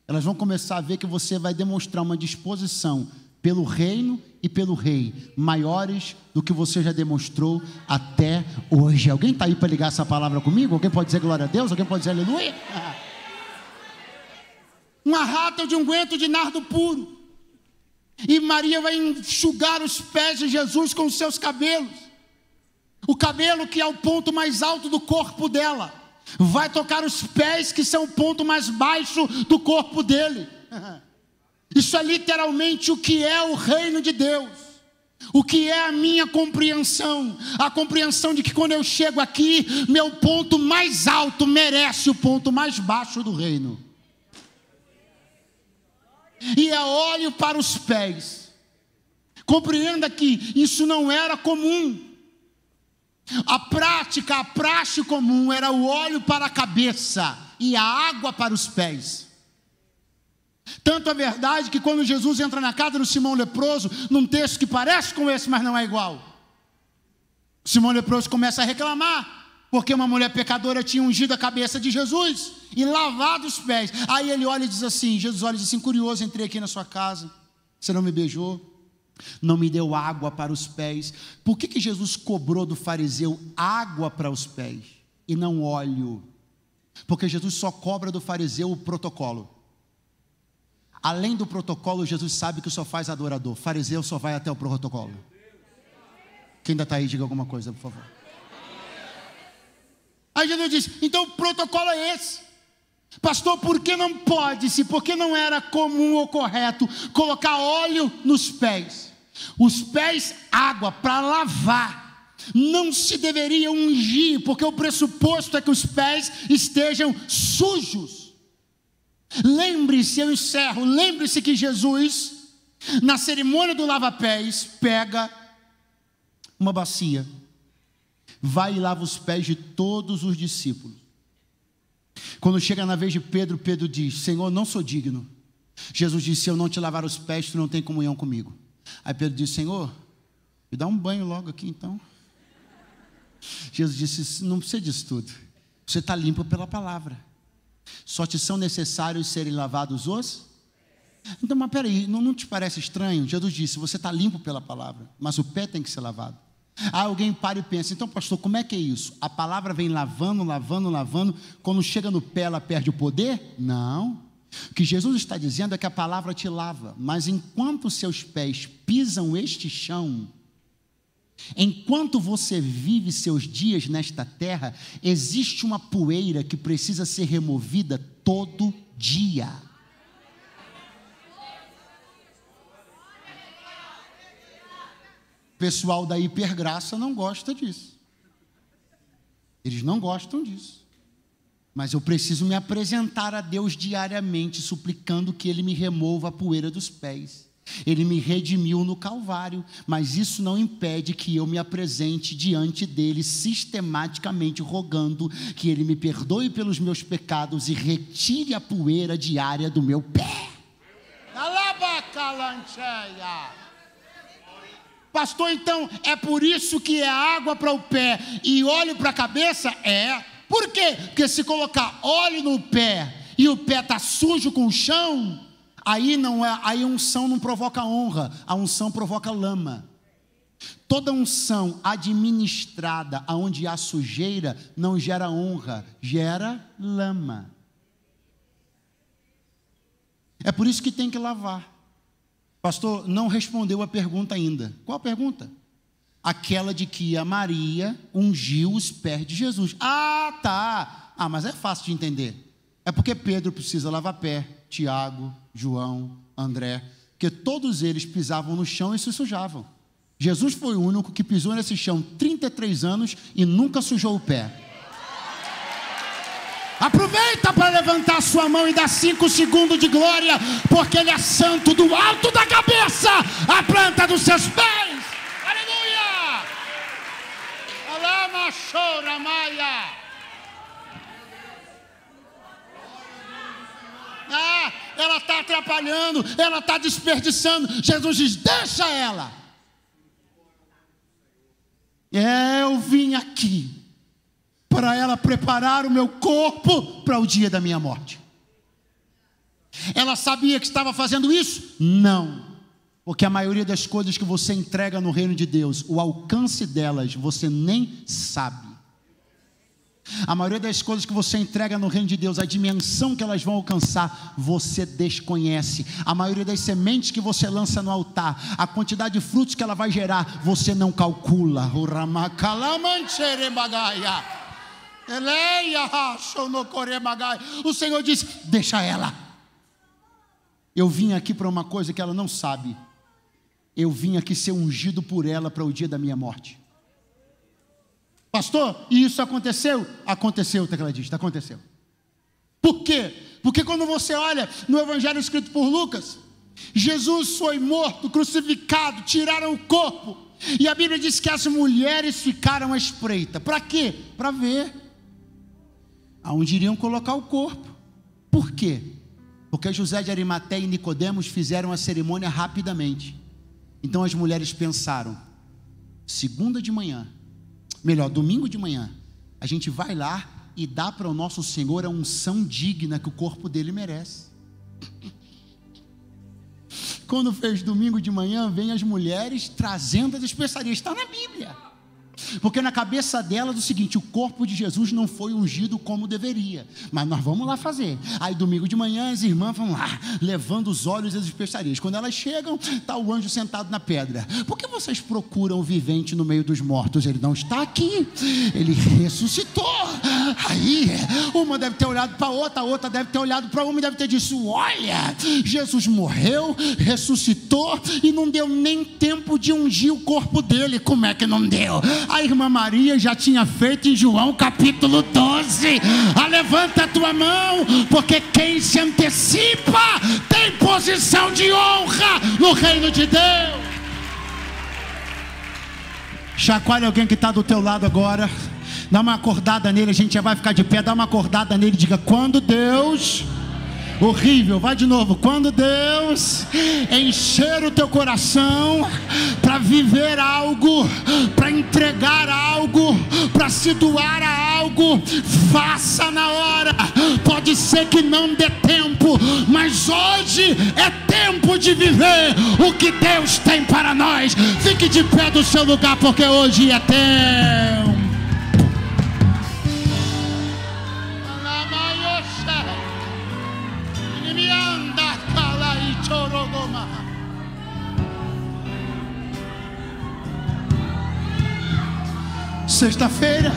elas vão começar a ver que você vai demonstrar uma disposição pelo reino e pelo rei, maiores do que você já demonstrou até hoje. Alguém está aí para ligar essa palavra comigo? Alguém pode dizer glória a Deus? Alguém pode dizer aleluia? Uma rata de unguento de nardo puro. E Maria vai enxugar os pés de Jesus com os seus cabelos. O cabelo, que é o ponto mais alto do corpo dela, vai tocar os pés, que são o ponto mais baixo do corpo dele. Isso é literalmente o que é o reino de Deus. O que é a minha compreensão? A compreensão de que quando eu chego aqui, meu ponto mais alto merece o ponto mais baixo do reino. E é olho para os pés. Compreenda que isso não era comum. A praxe comum era o óleo para a cabeça e a água para os pés. Tanto é verdade que quando Jesus entra na casa do Simão leproso, num texto que parece com esse, mas não é igual, Simão leproso começa a reclamar, porque uma mulher pecadora tinha ungido a cabeça de Jesus e lavado os pés. Aí ele olha e diz assim, Jesus olha e diz assim: curioso, entrei aqui na sua casa, você não me beijou, não me deu água para os pés. Por que Jesus cobrou do fariseu água para os pés e não óleo? Porque Jesus só cobra do fariseu o protocolo. Além do protocolo, Jesus sabe que só faz adorador. Fariseu só vai até o protocolo. Quem ainda está aí, diga alguma coisa, por favor. Aí Jesus diz: então o protocolo é esse. Pastor, por que não pode-se? Porque não era comum ou correto colocar óleo nos pés? Os pés, água para lavar. Não se deveria ungir, porque o pressuposto é que os pés estejam sujos. Lembre-se, eu encerro, lembre-se que Jesus, na cerimônia do lava-pés, pega uma bacia, vai e lava os pés de todos os discípulos. Quando chega na vez de Pedro, Pedro diz: Senhor, não sou digno. Jesus disse: se eu não te lavar os pés, tu não tem comunhão comigo. Aí Pedro disse: Senhor, me dá um banho logo aqui então. Jesus disse: não precisa disso tudo, você está limpo pela palavra, só te são necessários serem lavados os. Então, mas peraí, não te parece estranho? Jesus disse: você está limpo pela palavra, mas o pé tem que ser lavado. Aí alguém para e pensa: então pastor, como é que é isso? A palavra vem lavando, quando chega no pé ela perde o poder? Não. O que Jesus está dizendo é que a palavra te lava, mas enquanto seus pés pisam este chão, enquanto você vive seus dias nesta terra, existe uma poeira que precisa ser removida todo dia. O pessoal da hipergraça não gosta disso. Eles não gostam disso. Mas eu preciso me apresentar a Deus diariamente, suplicando que Ele me remova a poeira dos pés. Ele me redimiu no Calvário, mas isso não impede que eu me apresente diante dEle sistematicamente, rogando que Ele me perdoe pelos meus pecados e retire a poeira diária do meu pé. Pastor, então é por isso que é água para o pé e óleo para a cabeça? É. Por quê? Porque se colocar óleo no pé e o pé está sujo com o chão, aí a unção não provoca honra, a unção provoca lama. Toda unção administrada aonde há sujeira não gera honra, gera lama. É por isso que tem que lavar. Pastor, não respondeu a pergunta ainda. Qual a pergunta? Aquela de que a Maria ungiu os pés de Jesus. Ah, tá. Ah, mas é fácil de entender. É porque Pedro precisa lavar pé, Tiago, João, André, porque todos eles pisavam no chão e se sujavam. Jesus foi o único que pisou nesse chão 33 anos e nunca sujou o pé. Aproveita para levantar sua mão e dar 5 segundos de glória, porque Ele é santo do alto da cabeça à planta dos seus pés. Aleluia! Alama chora maia. Ah, ela está atrapalhando, ela está desperdiçando. Jesus diz: deixa ela. Eu vim aqui para ela preparar o meu corpo para o dia da minha morte. Ela sabia que estava fazendo isso? Não, porque a maioria das coisas que você entrega no reino de Deus, o alcance delas você nem sabe. A maioria das coisas que você entrega no reino de Deus, a dimensão que elas vão alcançar, você desconhece. A maioria das sementes que você lança no altar, a quantidade de frutos que ela vai gerar, você não calcula. O Senhor disse: deixa ela. Eu vim aqui para uma coisa que ela não sabe. Eu vim aqui ser ungido por ela para o dia da minha morte. Pastor, e isso aconteceu? Aconteceu, tecladista, aconteceu. Por quê? Porque quando você olha no evangelho escrito por Lucas, Jesus foi morto, crucificado, tiraram o corpo, e a Bíblia diz que as mulheres ficaram à espreita. Para quê? Para ver aonde iriam colocar o corpo. Por quê? Porque José de Arimateia e Nicodemos fizeram a cerimônia rapidamente. Então as mulheres pensaram: domingo de manhã, a gente vai lá e dá para o nosso Senhor a unção digna que o corpo dele merece. Quando fez domingo de manhã, vem as mulheres trazendo as especiarias. Está na Bíblia. Porque na cabeça delas é o seguinte: o corpo de Jesus não foi ungido como deveria, mas nós vamos lá fazer. Aí domingo de manhã as irmãs vão lá, levando os óleos e as especiarias. Quando elas chegam, está o anjo sentado na pedra. Por que vocês procuram o vivente no meio dos mortos? Ele não está aqui, ele ressuscitou. Aí uma deve ter olhado para a outra deve ter olhado para uma e deve ter dito: olha, Jesus morreu, ressuscitou e não deu nem tempo de ungir o corpo dele. Como é que não deu? A irmã Maria já tinha feito em João capítulo 12. Levanta a tua mão, porque quem se antecipa tem posição de honra no reino de Deus. Chacoalha alguém que está do teu lado agora. Dá uma acordada nele, a gente já vai ficar de pé. Dá uma acordada nele, diga: quando Deus... Horrível, vai de novo. Quando Deus encher o teu coração para viver algo, para entregar algo, para se doar a algo, faça na hora. Pode ser que não dê tempo, mas hoje é tempo de viver o que Deus tem para nós. Fique de pé do seu lugar, porque hoje é tempo. Sexta-feira,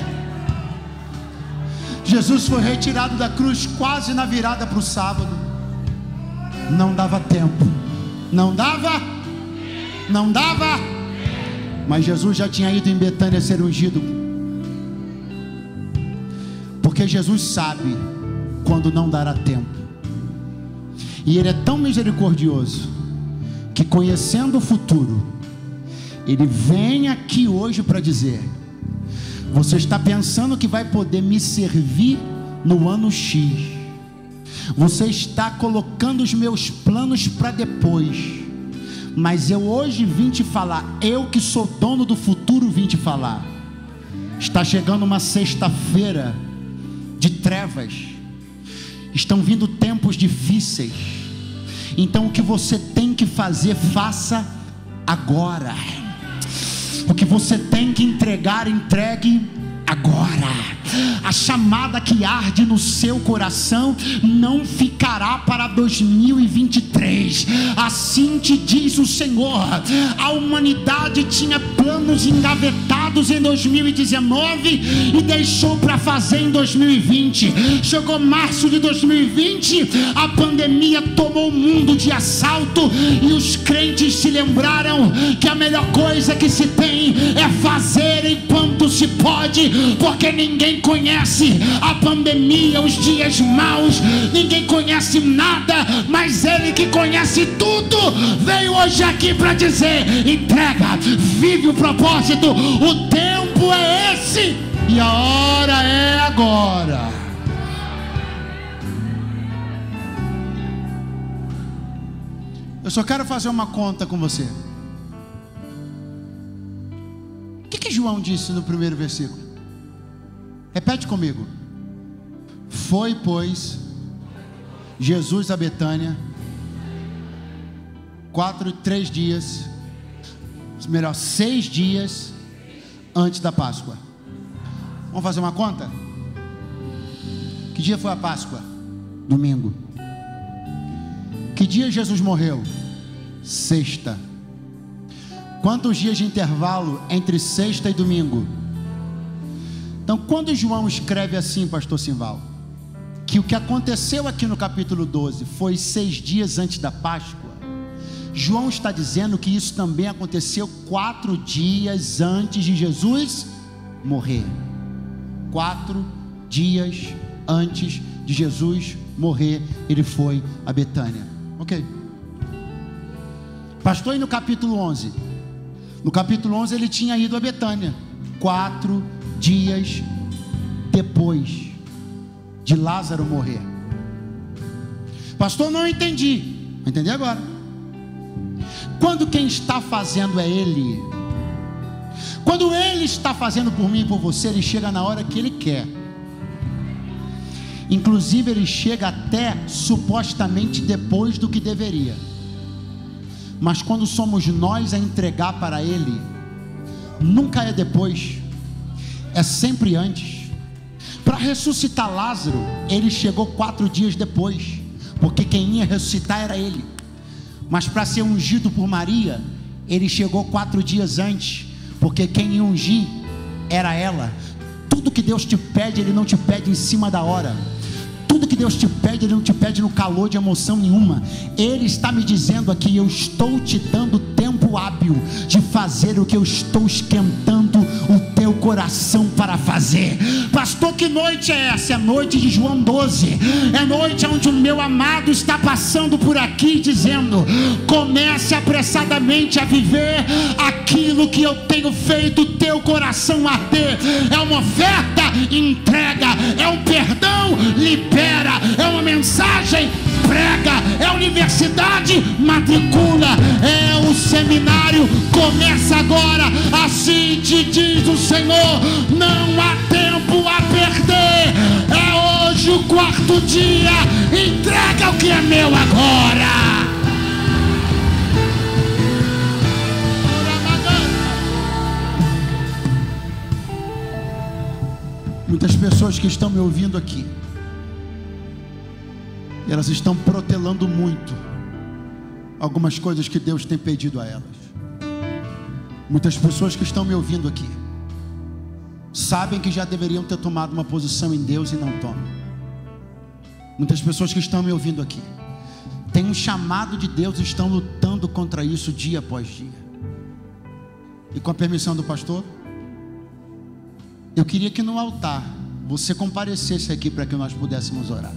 Jesus foi retirado da cruz quase na virada para o sábado. Não dava tempo, não dava, mas Jesus já tinha ido em Betânia ser ungido, porque Jesus sabe quando não dará tempo, e Ele é tão misericordioso, que conhecendo o futuro, Ele vem aqui hoje para dizer: você está pensando que vai poder me servir no ano X, você está colocando os meus planos para depois, mas eu hoje vim te falar, eu que sou dono do futuro vim te falar. Está chegando uma sexta-feira de trevas, estão vindo tempos difíceis, então o que você tem que fazer, faça agora. O que você tem que entregar, entregue agora. A chamada que arde no seu coração não ficará para 2023. Assim te diz o Senhor. A humanidade tinha planos engavetados em 2019 e deixou para fazer em 2020. Chegou março de 2020, a pandemia tomou o mundo de assalto e os crentes se lembraram que a melhor coisa que se tem é fazer enquanto se pode, porque ninguém conhece a pandemia, os dias maus, ninguém conhece nada, mas Ele que conhece tudo veio hoje aqui para dizer: entrega, vive o propósito, o tempo é esse e a hora é agora. Eu só quero fazer uma conta com você. O que João disse no primeiro versículo? Repete comigo. Foi, pois, Jesus a Betânia 6 dias antes da Páscoa. Vamos fazer uma conta? Que dia foi a Páscoa? Domingo. Que dia Jesus morreu? Sexta. Quantos dias de intervalo entre sexta e domingo? Então, quando João escreve assim, pastor Simval, que o que aconteceu aqui no capítulo 12 foi 6 dias antes da Páscoa, João está dizendo que isso também aconteceu 4 dias antes de Jesus morrer. 4 dias antes de Jesus morrer, ele foi a Betânia. Ok. Pastor, e no capítulo 11? No capítulo 11 ele tinha ido a Betânia 4 dias depois de Lázaro morrer. Pastor, não entendi. Vou entender agora. Quando quem está fazendo é Ele, quando Ele está fazendo por mim e por você, Ele chega na hora que Ele quer. Inclusive Ele chega até supostamente depois do que deveria. Mas quando somos nós a entregar para Ele, nunca é depois, é sempre antes. Para ressuscitar Lázaro, Ele chegou 4 dias depois, porque quem ia ressuscitar era Ele. Mas para ser ungido por Maria, Ele chegou 4 dias antes, porque quem ia ungir era ela. Tudo que Deus te pede, Ele não te pede em cima da hora. Tudo que Deus te pede, Ele não te pede no calor de emoção nenhuma. Ele está me dizendo aqui: eu estou te dando tempo hábil de fazer o que eu estou esquentando o tempo teu coração para fazer. Pastor, que noite é essa? É a noite de João 12. É noite onde o meu amado está passando por aqui dizendo: comece apressadamente a viver aquilo que eu tenho feito teu coração arder. É uma oferta, entrega. É um perdão, libera. É uma mensagem, prega. É universidade, matricula. É o seminário, começa agora. Assim te diz o Senhor: não há tempo a perder. É hoje o quarto dia. Entrega o que é meu agora. Muitas pessoas que estão me ouvindo aqui, elas estão protelando muito algumas coisas que Deus tem pedido a elas. Muitas pessoas que estão me ouvindo aqui sabem que já deveriam ter tomado uma posição em Deus e não tomam. Muitas pessoas que estão me ouvindo aqui têm um chamado de Deus e estão lutando contra isso dia após dia. E com a permissão do pastor, eu queria que no altar você comparecesse aqui para que nós pudéssemos orar.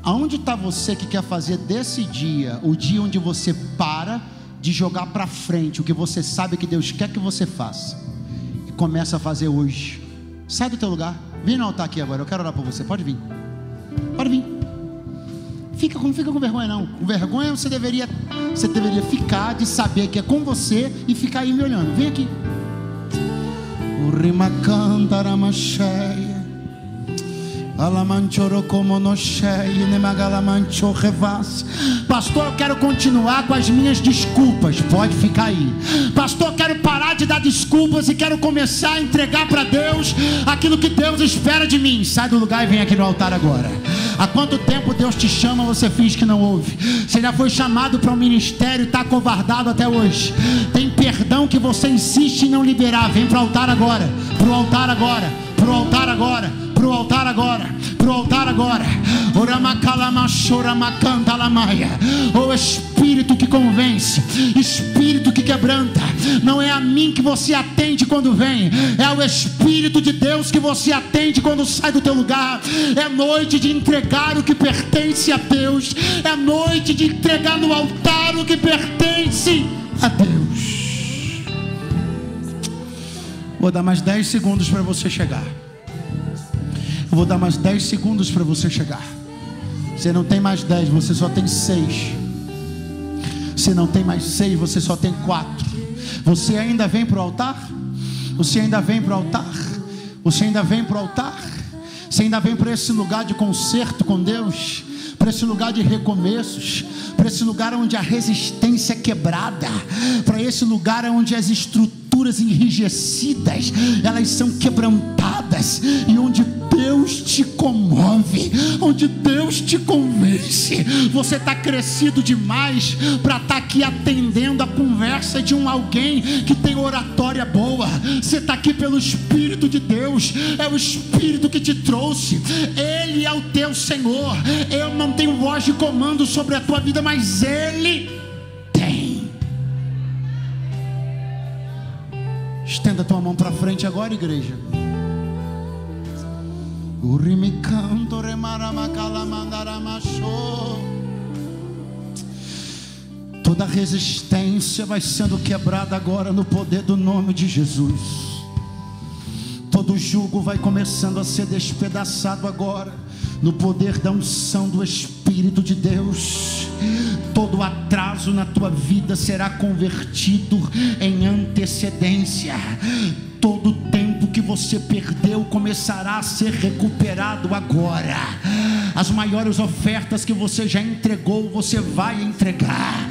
Aonde está você que quer fazer desse dia o dia onde você para de jogar para frente o que você sabe que Deus quer que você faça e começa a fazer hoje? Sai do teu lugar, vem no altar aqui agora. Eu quero orar por você. Pode vir, pode vir. Não fica com vergonha não. Com vergonha você deveria ficar de saber que é com você e ficar aí me olhando. Vem aqui. O rima cantara macheia. Pastor, eu quero continuar com as minhas desculpas. Pode ficar aí. Pastor, eu quero parar de dar desculpas e quero começar a entregar para Deus aquilo que Deus espera de mim. Sai do lugar e vem aqui no altar agora. Há quanto tempo Deus te chama, você finge que não ouve? Você já foi chamado para um ministério e está acovardado até hoje. Tem perdão que você insiste em não liberar. Vem para o altar agora. Para o altar agora. Para o altar agora. Pro altar agora, pro altar agora. O Espírito que convence, Espírito que quebranta. Não é a mim que você atende quando vem, é o Espírito de Deus que você atende quando sai do teu lugar. É noite de entregar o que pertence a Deus. É noite de entregar no altar o que pertence a Deus. Vou dar mais 10 segundos para você chegar. Eu vou dar mais 10 segundos para você chegar. Você não tem mais 10, você só tem 6. Você não tem mais 6, você só tem 4. Você ainda vem para o altar? Você ainda vem para o altar? Você ainda vem para o altar? Você ainda vem para esse lugar de conserto com Deus? Para esse lugar de recomeços? Para esse lugar onde a resistência é quebrada? Para esse lugar onde as estruturas enrijecidas, elas são quebrantadas, e onde Deus te comove, onde Deus te convence. Você está crescido demais para estar aqui atendendo a conversa de alguém que tem oratória boa. Você está aqui pelo Espírito de Deus. É o Espírito que te trouxe. Ele é o teu Senhor. Eu não tenho voz de comando sobre a tua vida, mas Ele tem. Estenda a tua mão para frente agora, igreja. Toda resistência vai sendo quebrada agora no poder do nome de Jesus. Todo jugo vai começando a ser despedaçado agora no poder da unção do Espírito de Deus. Todo atraso na tua vida será convertido em antecedência. Todo tempo que você perdeu começará a ser recuperado agora. As maiores ofertas que você já entregou, você vai entregar.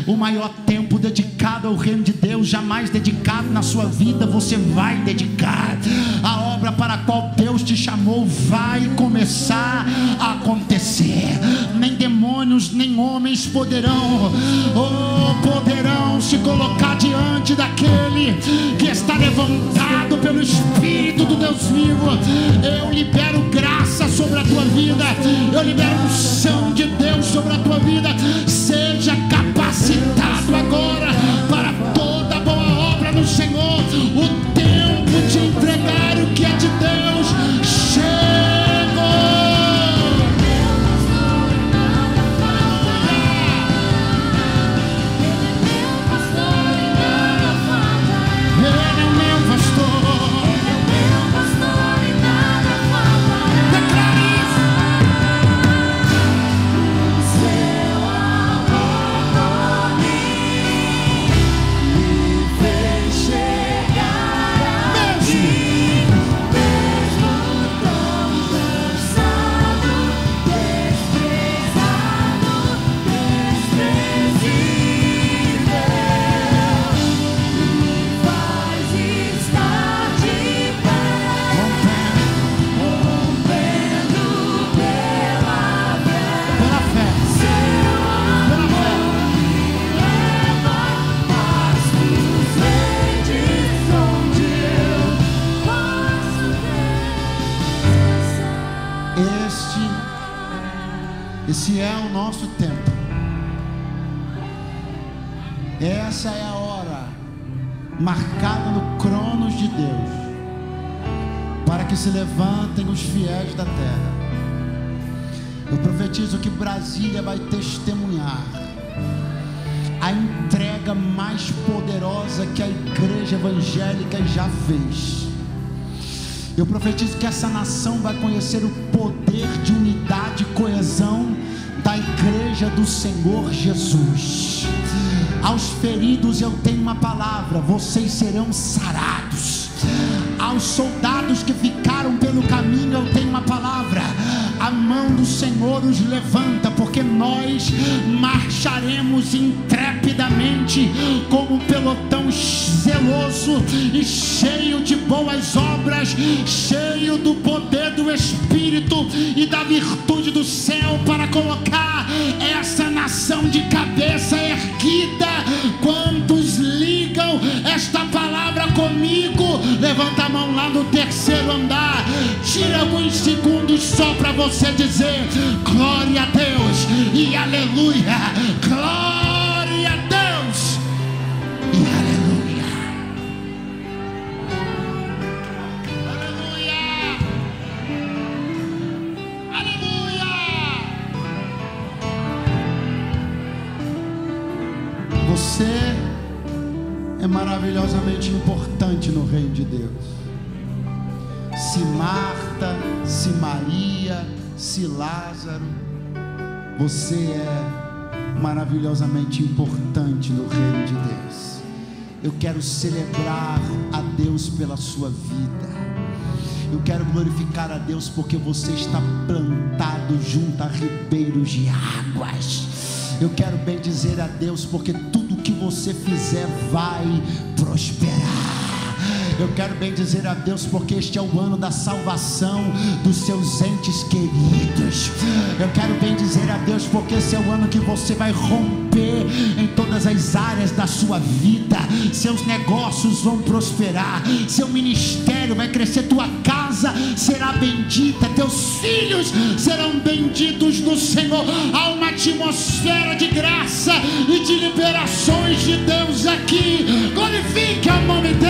O maior tempo dedicado ao reino de Deus, jamais dedicado na sua vida, você vai dedicar. A obra para a qual Deus te chamou vai começar a acontecer. Nem demônios, nem homens poderão se colocar diante daquele que está levantado pelo Espírito do Deus vivo. Eu libero graça sobre a tua vida. Eu libero unção de Deus sobre a tua vida. Seja capacitado agora para toda boa obra no Senhor. O teu essa é a hora marcada no cronos de Deus, para que se levantem os fiéis da terra. Eu profetizo que Brasília vai testemunhar a entrega mais poderosa que a igreja evangélica já fez. Eu profetizo que essa nação vai conhecer o poder de unidade e coesão da igreja do Senhor Jesus. Aos feridos eu tenho uma palavra: vocês serão sarados. Aos soldados que ficaram pelo caminho eu tenho uma palavra: a mão do Senhor os levanta, porque nós marcharemos intrepidamente como um pelotão zeloso e cheio de boas obras, cheio do poder do Espírito e da virtude do céu, para colocar essa nação de cabeça erguida. Quantos ligam esta palavra comigo? Levanta a mão lá no terceiro andar. Tira alguns segundos só para você dizer glória a Deus e aleluia. Glória a Deus e aleluia. Aleluia. Aleluia. Você é maravilhosamente importante no reino de Deus. Se Marta, se Maria, se Lázaro, você é maravilhosamente importante no reino de Deus. Eu quero celebrar a Deus pela sua vida. Eu quero glorificar a Deus porque você está plantado junto a ribeiros de águas. Eu quero bendizer a Deus porque tudo que você fizer vai prosperar. Eu quero bendizer a Deus porque este é o ano da salvação dos seus entes queridos. Eu quero bendizer a Deus porque esse é o ano que você vai romper em todas as áreas da sua vida. Seus negócios vão prosperar, seu ministério vai crescer, tua casa será bendita, teus filhos serão benditos no Senhor. Há uma atmosfera de graça e de liberações de Deus aqui. Glorifique o nome dele.